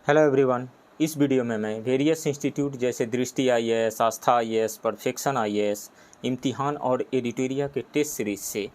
Hello everyone. इस video में मैं वेरियस इंस्टीट्यूट जैसे दृष्टि आईएएस, आस्था आईएएस, परफेक्शन आईएएस, इम्तिहान और एडिटोरिया के टेस्ट सीरीज से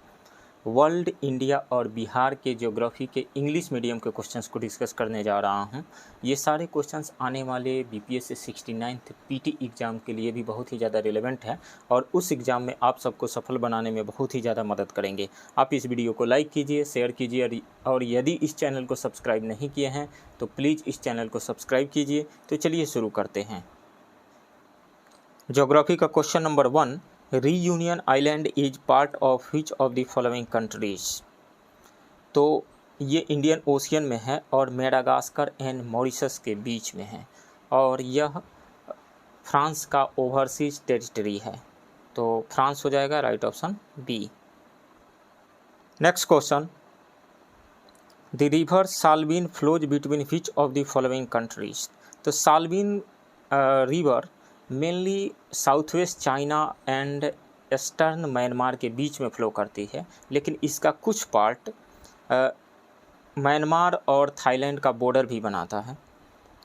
वर्ल्ड, इंडिया और बिहार के ज्योग्राफी के इंग्लिश मीडियम के क्वेश्चंस को डिस्कस करने जा रहा हूं। ये सारे क्वेश्चंस आने वाले बीपीएससी 69th पीटी एग्ज़ाम के लिए भी बहुत ही ज़्यादा रिलेवेंट है और उस एग्ज़ाम में आप सबको सफल बनाने में बहुत ही ज़्यादा मदद करेंगे। आप इस वीडियो को लाइक कीजिए, शेयर कीजिए और यदि इस चैनल को सब्सक्राइब नहीं किए हैं तो प्लीज़ इस चैनल को सब्सक्राइब कीजिए। तो चलिए शुरू करते हैं। ज्योग्राफी का question number 1, reunion island is part of which of the following countries. तो ये इंडियन ओशियन में है और मेडागास्कर एंड मॉरिशस के बीच में है और यह फ्रांस का ओवरसीज टेरिटरी है। तो फ्रांस हो जाएगा right option B. Next question, the river Salween flows between which of the following countries. तो Salween river mainly south west China and eastern Myanmar के बीच में फ्लो करती है, लेकिन इसका कुछ पार्ट म्यांमार और थाईलैंड का बॉर्डर भी बनाता है।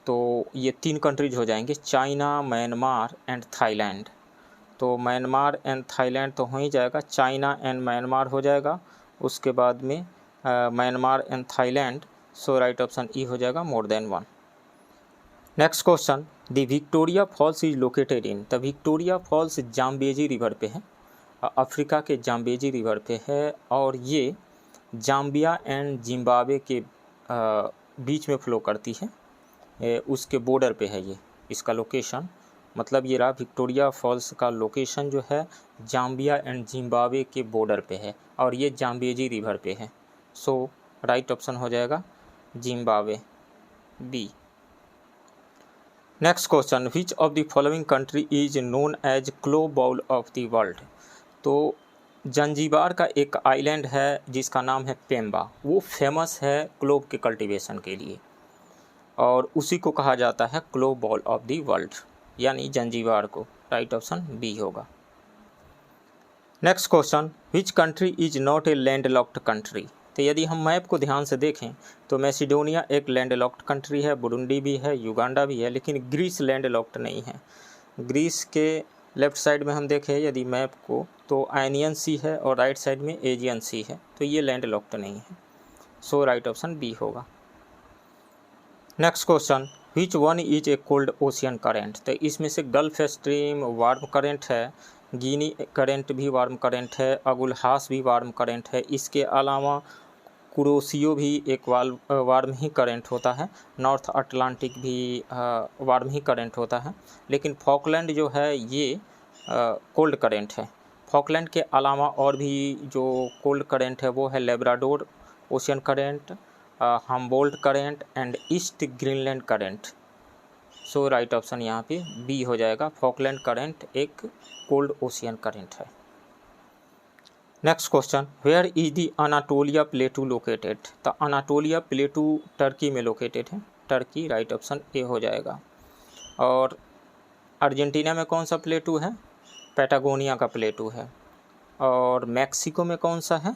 तो ये 3 कंट्रीज हो जाएंगे, चाइना, म्यांमार एंड थाईलैंड। तो म्यांमार एंड थाईलैंड तो हो ही जाएगा, चाइना एंड म्यांमार हो जाएगा, उसके बाद में Myanmar and Thailand. So right option E हो जाएगा more than 1। Next question, the Victoria Falls is located in. The Victoria Falls Zambezi river पे है, अफ्रीका के जाम्बेजी रिवर पे है और ये जाम्बिया एंड जिम्बाब्वे के बीच में फ़्लो करती है, उसके बॉर्डर पे है ये इसका लोकेशन। मतलब ये रहा विक्टोरिया फॉल्स का लोकेशन जो है जाम्बिया एंड जिम्बाब्वे के बॉर्डर पे है और ये जाम्बेजी रिवर पे है। सो राइट ऑप्शन हो जाएगा Zimbabwe B. Next question, which of the following country is known as clove bowl of the world. तो जंजीबार का एक आइलैंड है जिसका नाम है पेम्बा, वो फेमस है क्लोव के कल्टीवेशन के लिए और उसी को कहा जाता है क्लो बॉल ऑफ द वर्ल्ड, यानी जंजीबार को। राइट ऑप्शन बी होगा। Next question, which country is not A landlocked country. तो यदि हम मैप को ध्यान से देखें तो मैसिडोनिया एक लैंडलॉक्ड कंट्री है, बुरुंडी भी है, युगांडा भी है, लेकिन ग्रीस लैंडलॉक्ड नहीं है। ग्रीस के लेफ़्ट साइड में हम देखें यदि मैप को तो आयनियन सी है और राइट साइड में एजियन सी है, तो ये लैंडलॉक्ड नहीं है। सो राइट ऑप्शन बी होगा। Next question, which one is a cold ocean current. तो इसमें से गल्फ स्ट्रीम वार्म करेंट है, गिनी करेंट भी वार्म करेंट है, अगुलहास भी वार्म करेंट है, इसके अलावा कुरोसियो भी एक वार्म ही करेंट होता है, नॉर्थ अटलांटिक भी वार्म ही करेंट होता है, लेकिन फॉकलैंड जो है ये कोल्ड करेंट है। फॉकलैंड के अलावा और भी जो कोल्ड करेंट है वो है Labrador ocean current, Humboldt current and East Greenland current. So right option यहाँ पे बी हो जाएगा, फॉकलैंड करेंट एक कोल्ड ओशियन करेंट है। Next question, where is the Anatolia plateau located. तो अनाटोलिया प्लेटू टर्की में लोकेटेड है, टर्की राइट ऑप्शन ए हो जाएगा। और अर्जेंटीना में कौन सा प्लेटू है, पैटागोनिया का प्लेटू है। और मैक्सिको में कौन सा है,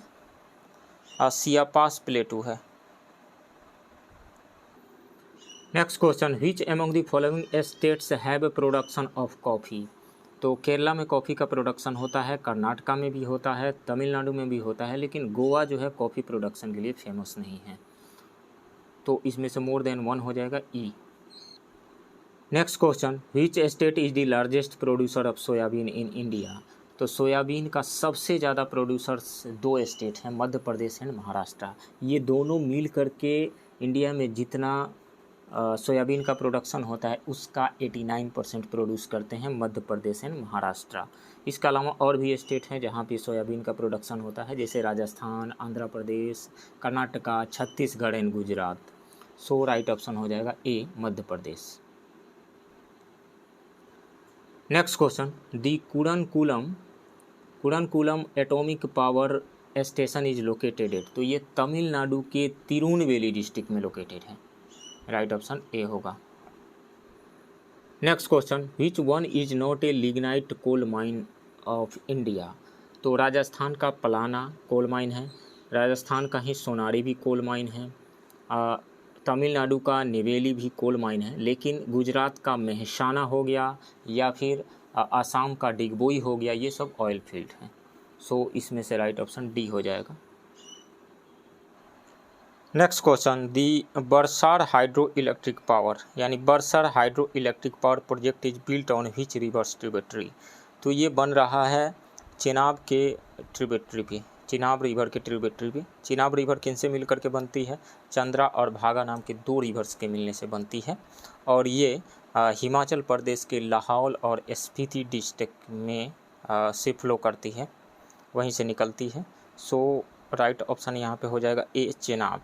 सियापास प्लेटू है। Next question, which among the following states have production of coffee. तो केरला में कॉफ़ी का प्रोडक्शन होता है, कर्नाटका में भी होता है, तमिलनाडु में भी होता है, लेकिन गोवा जो है कॉफ़ी प्रोडक्शन के लिए फेमस नहीं है। तो इसमें से मोर देन 1 हो जाएगा E. Next question, which state is the largest producer of soybean in India. तो सोयाबीन का सबसे ज़्यादा प्रोड्यूसर्स 2 स्टेट हैं, मध्य प्रदेश एंड महाराष्ट्र। ये दोनों मिल करके इंडिया में जितना सोयाबीन का प्रोडक्शन होता है उसका 89% प्रोड्यूस करते हैं मध्य प्रदेश एंड महाराष्ट्र। इसके अलावा और भी स्टेट हैं जहाँ पे सोयाबीन का प्रोडक्शन होता है, जैसे Rajasthan, Andhra Pradesh, Karnataka, Chhattisgarh and Gujarat. So right option हो जाएगा A, Madhya Pradesh. Next question, the Kudankulam atomic power station is located at. तो ये तमिलनाडु के तिरुनेलवेली डिस्ट्रिक्ट में लोकेटेड है, राइट ऑप्शन ए होगा। Next question, which one is not a lignite coal mine of India. तो राजस्थान का पलाना कोल माइन है, राजस्थान का ही सोनारी भी कोल माइन है, तमिलनाडु का नेवेली भी कोल माइन है, लेकिन गुजरात का मेहसाना हो गया या फिर आसाम का डिगबोई हो गया, ये सब ऑयल फील्ड हैं। सो इसमें से राइट ऑप्शन डी हो जाएगा। Next question, the Bursar hydro electric power यानी Bursar hydro electric power project is built on which river's tributary. तो ये बन रहा है चेनाब के ट्रिब्यूटरी पे, चिनाब रिवर के ट्रिब्यूटरी पे। चिनाब रिवर किन से मिलकर के बनती है? चंद्रा और भागा नाम के दो रिवर्स के मिलने से बनती है, और ये हिमाचल प्रदेश के लाहौल और स्पीति डिस्ट्रिक्ट में से फ्लो करती है, वहीं से निकलती है। सो राइट ऑप्शन यहाँ पे हो जाएगा A, Chenab.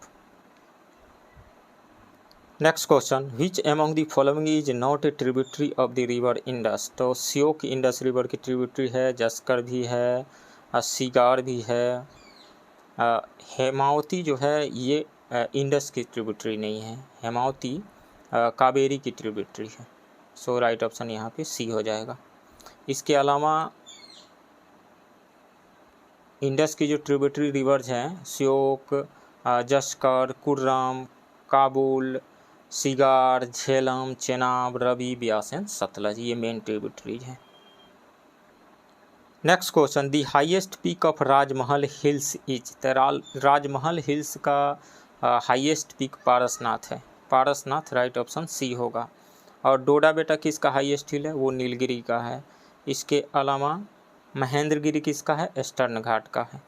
Next question, which among the following is not a tributary of the river Indus. तो श्योक इंडस रिवर की ट्रिब्यूटरी है, जस्कर भी है, सिगार भी है। हेमावती जो है ये इंडस की ट्रिब्यूटरी नहीं है, हेमावती कावेरी की ट्रिब्यूटरी है। सो राइट ऑप्शन यहाँ पे सी हो जाएगा। इसके अलावा इंडस की जो ट्रिब्यूटरी रिवर्स हैं, श्योक, जस्कर, कुर्राम, काबुल, सिगार, झेलम, चेनाब, रवि, ब्यास एंड सतलज, ये मेन ट्रिब्यूटरीज हैं। Next question, the highest peak of Rajmahal hills is. Rajmahal hills का हाईएस्ट पीक पारसनाथ है, पारसनाथ राइट ऑप्शन सी होगा। और डोडा बेटा किसका हाईएस्ट हिल है? वो नीलगिरी का है। इसके अलावा महेंद्रगिरी किसका है? ईस्टर्न घाट का है।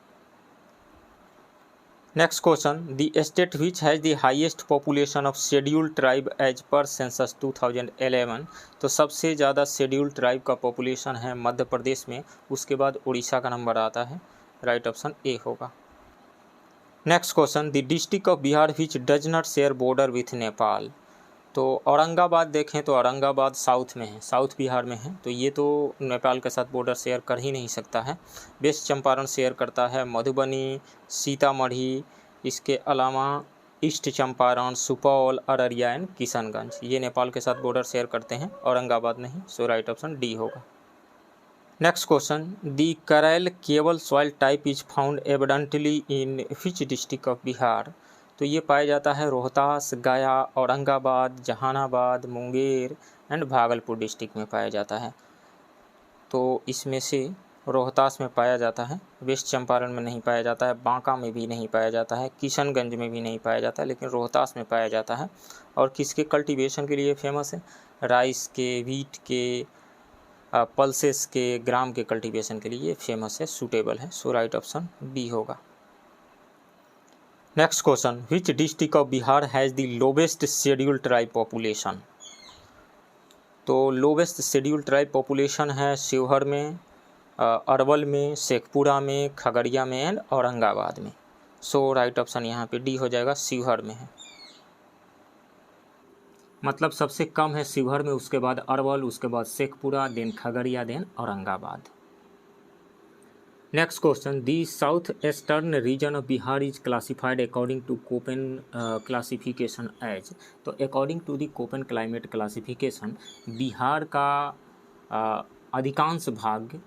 Next question, the state which has the highest population of scheduled tribe as per census 2011। तो सबसे ज़्यादा शेड्यूल्ड ट्राइब का पॉपुलेशन है मध्य प्रदेश में, उसके बाद उड़ीसा का नंबर आता है, राइट ऑप्शन ए होगा। Next question, the district of Bihar which does not share border with Nepal. तो औरंगाबाद देखें तो औरंगाबाद साउथ में है, साउथ बिहार में है, तो ये तो नेपाल के साथ बॉर्डर शेयर कर ही नहीं सकता है। वेस्ट चंपारण शेयर करता है, मधुबनी, सीतामढ़ी, इसके अलावा ईस्ट चंपारण, सुपौल, अररिया एंड किशनगंज, ये नेपाल के साथ बॉर्डर शेयर करते हैं, औरंगाबाद नहीं। सो राइट ऑप्शन डी होगा। Next question, the karail kewal soil type is found abundantly in which district of Bihar. तो ये पाया जाता है रोहतास, गया, औरंगाबाद, जहानाबाद, मुंगेर एंड भागलपुर डिस्ट्रिक्ट में पाया जाता है। तो इसमें से रोहतास में पाया जाता है, वेस्ट चंपारण में नहीं पाया जाता है, बांका में भी नहीं पाया जाता है, किशनगंज में भी नहीं पाया जाता है, लेकिन रोहतास में पाया जाता है। और किसके कल्टीवेशन के लिए फेमस है? राइस के, व्हीट के, पल्सेस के, ग्राम के कल्टीवेशन के लिए फेमस है, सूटेबल है। सो राइट ऑप्शन बी होगा। Next question, which district of Bihar has the lowest scheduled tribe population. तो लोवेस्ट शेड्यूल्ड ट्राइब पॉपुलेशन है शिवहर में, अरवल में, शेखपुरा में, खगड़िया में एंड औरंगाबाद में। सो राइट ऑप्शन यहाँ पे डी हो जाएगा, शिवहर में है। मतलब सबसे कम है शिवहर में, उसके बाद अरवल, उसके बाद Sheikhpura, then Khagaria, then Aurangabad. Next question, the south eastern region of Bihar is classified according to Koppen classification as. तो according to the Koppen climate classification, Bihar का अधिकांश भाग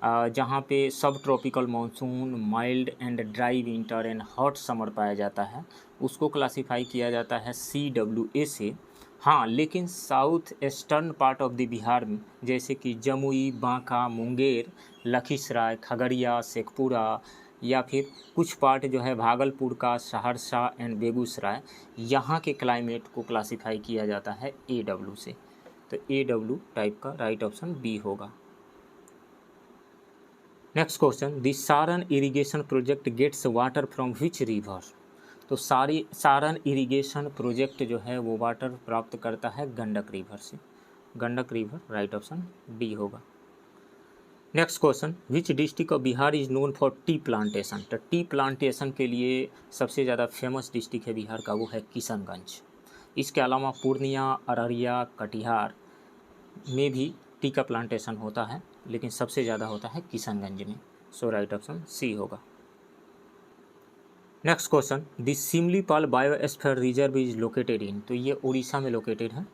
जहाँ पे subtropical monsoon, mild and dry winter and hot summer पाया जाता है, उसको क्लासीफाई किया जाता है CWA से। हाँ, लेकिन south eastern part of the Bihar में जैसे कि जमुई, बांका, मुंगेर, लखीसराय, खगड़िया, शेखपुरा या फिर कुछ पार्ट जो है भागलपुर का, सहरसा एंड बेगूसराय, यहाँ के क्लाइमेट को क्लासीफाई किया जाता है AW से। तो AW टाइप का राइट ऑप्शन बी होगा। Next question, the Saran irrigation project gets water from which river. तो सारण इरिगेशन प्रोजेक्ट जो है वो वाटर प्राप्त करता है गंडक रिवर से, Gandak river right option D होगा। Next question, which district of Bihar is known for tea plantation. तो टी प्लांटेशन के लिए सबसे ज़्यादा फेमस डिस्ट्रिक्ट है बिहार का, वो है किशनगंज। इसके अलावा पूर्णिया, अररिया, कटिहार में भी टी का प्लांटेशन होता है, लेकिन सबसे ज़्यादा होता है किशनगंज में। सो राइट ऑप्शन सी होगा। Next question, the Similipal biosphere reserve is located in. तो ये उड़ीसा में लोकेटेड है,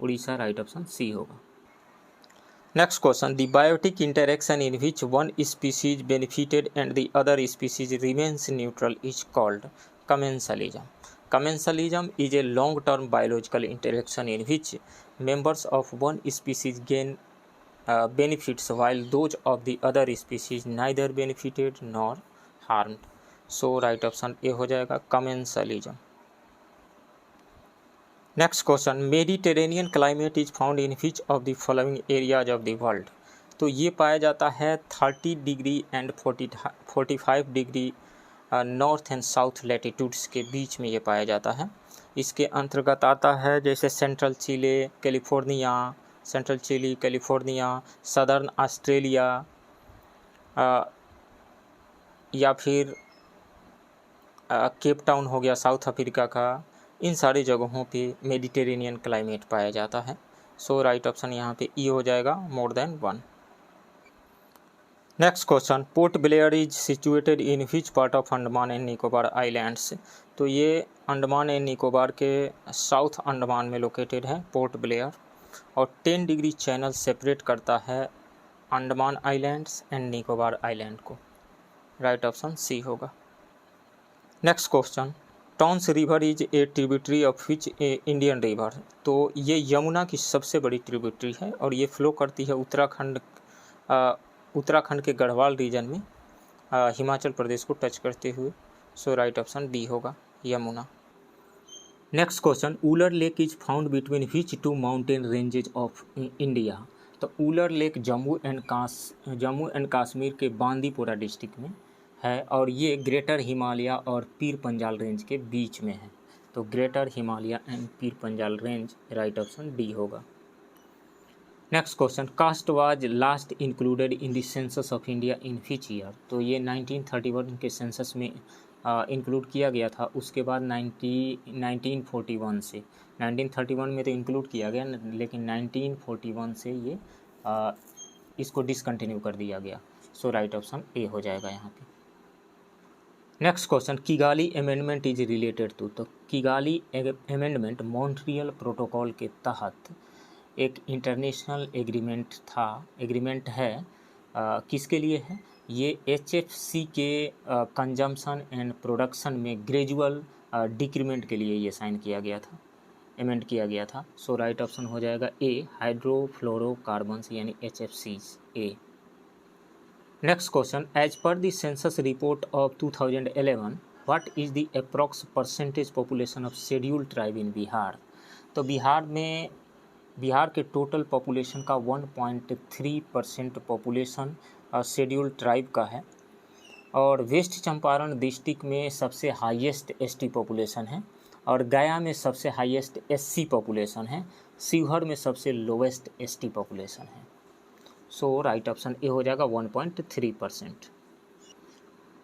उड़ीसा राइट ऑप्शन सी होगा। Next question, the biotic interaction in which one species benefited and the other species remains neutral is called commensalism. Commensalism is a long-term biological interaction in which members of one species gain benefits while those of the other species neither benefited nor harmed. So right option A हो जाएगा commensalism. Next question, Mediterranean climate is found in which of the following areas of the world? तो ये पाया जाता है 30 degree and 45 degree north and south latitudes के बीच में ये पाया जाता है. इसके अंतर्गत आता है जैसे central Chile, California, southern Australia या फिर केप टाउन हो गया साउथ अफ्रीका का. इन सारी जगहों पे मेडिटेरेनियन क्लाइमेट पाया जाता है. सो राइट ऑप्शन यहाँ पे ई हो जाएगा, more than 1. Next question, port Blair is situated in which part of Andaman and Nicobar islands? तो ये अंडमान एंड निकोबार के साउथ अंडमान में लोकेटेड है पोर्ट ब्लेयर, और 10 डिग्री चैनल सेपरेट करता है Andaman islands and Nicobar island को. राइट ऑप्शन सी होगा. Next question, Tons river is a tributary of which Indian river? तो ये यमुना की सबसे बड़ी ट्रिब्यूटरी है और ये फ्लो करती है उत्तराखंड के गढ़वाल रीजन में हिमाचल प्रदेश को टच करते हुए. सो राइट ऑप्शन डी होगा, Yamuna. Next question, Wular lake is found between which 2 mountain ranges of India? तो ऊलर लेक जम्मू एंड कश्मीर के बांदीपोरा डिस्ट्रिक्ट में है और ये ग्रेटर हिमालय और पीर पंजाल रेंज के बीच में है. तो greater Himalaya and Pir Panjal range, right option D होगा. Next question, caste was last included in the census of India in which year? तो ये 1931 के सेंसस में इंक्लूड किया गया था. उसके बाद 1941 से 1931 में तो इंक्लूड किया गया, लेकिन 1941 से ये इसको डिसकंटिन्यू कर दिया गया. सो राइट ऑप्शन ए हो जाएगा यहाँ पे. Next question, Kigali amendment is related to? तो किगाली अमेंडमेंट मॉन्ट्रियल प्रोटोकॉल के तहत एक इंटरनेशनल एग्रीमेंट है. किसके लिए है? ये HFC के कंजम्पशन एंड प्रोडक्शन में ग्रेजुअल डिक्रीमेंट के लिए ये साइन किया गया था, अमेंड किया गया था. सो राइट ऑप्शन हो जाएगा ए, हाइड्रोफ्लोरोकार्बन्स यानी HFCs, A. Next question, as per the census report of 2011 what is the approx percentage population of scheduled tribe in Bihar? तो बिहार के टोटल पॉपुलेशन का 1.3% पॉपुलेशन शेड्यूल्ड ट्राइब का है, और वेस्ट चंपारण डिस्ट्रिक्ट में सबसे हाईएस्ट ST पॉपुलेशन है, और गया में सबसे हाईएस्ट SC पॉपुलेशन है, शिवहर में सबसे लोवेस्ट ST पॉपुलेशन है. सो राइट ऑप्शन ए हो जाएगा 1.3%.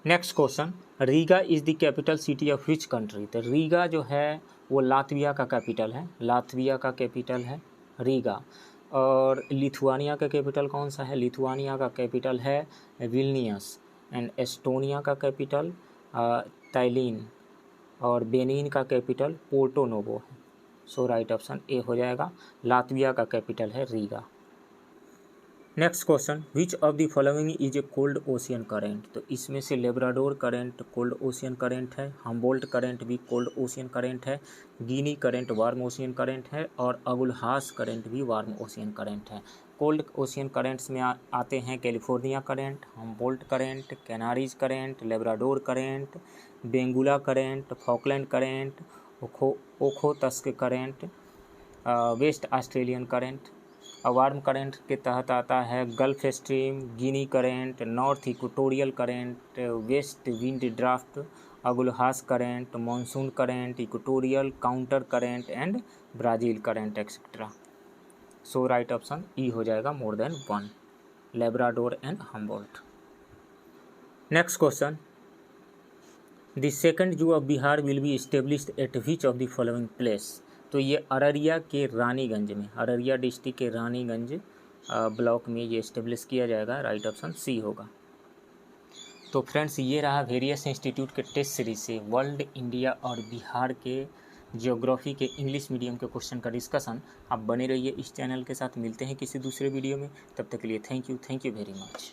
Next question, Riga is the capital city of which country? तो रीगा जो है वो लातविया का कैपिटल है, रीगा. और लिथुआनिया का कैपिटल कौन सा है? लिथुआनिया का कैपिटल है विल्नियस, एंड एस्टोनिया का कैपिटल तालिन, और बेनिन का कैपिटल पोर्टो नोवो है. सो राइट ऑप्शन ए हो जाएगा, लातविया का कैपिटल है Riga. Next question, which of the following is a cold ocean current? तो इसमें से Labrador current cold ocean current है, हम्बोल्ट करेंट भी कोल्ड ओशियन करेंट है, Guinea current warm ocean current है, और अगुलहास करेंट भी वार्म ओशियन करेंट है. कोल्ड ओशियन करेंट्स में आते हैं California current, Humboldt current, Canaries current, Labrador current, Benguela current, Falkland current, Okhotsk current, west Australian current. Warm current के तहत आता है gulf stream, Guinea current, north equatorial current, west wind drift, Agulhas current, monsoon current, equatorial counter current and Brazil current etcetera. So right option E हो जाएगा, more than 1, Labrador and Humboldt. Next question, the second zoo of Bihar will be established at which of the following place? तो ये अररिया के रानीगंज में, Araria district के Raniganj block में ये establish किया जाएगा. राइट ऑप्शन सी होगा. तो फ्रेंड्स, ये रहा वेरियस इंस्टीट्यूट के टेस्ट सीरीज से वर्ल्ड, इंडिया और बिहार के ज्योग्राफी के इंग्लिश मीडियम के क्वेश्चन का डिस्कशन. आप बने रहिए इस चैनल के साथ. मिलते हैं किसी दूसरे वीडियो में, तब तक के लिए थैंक यू वेरी मच.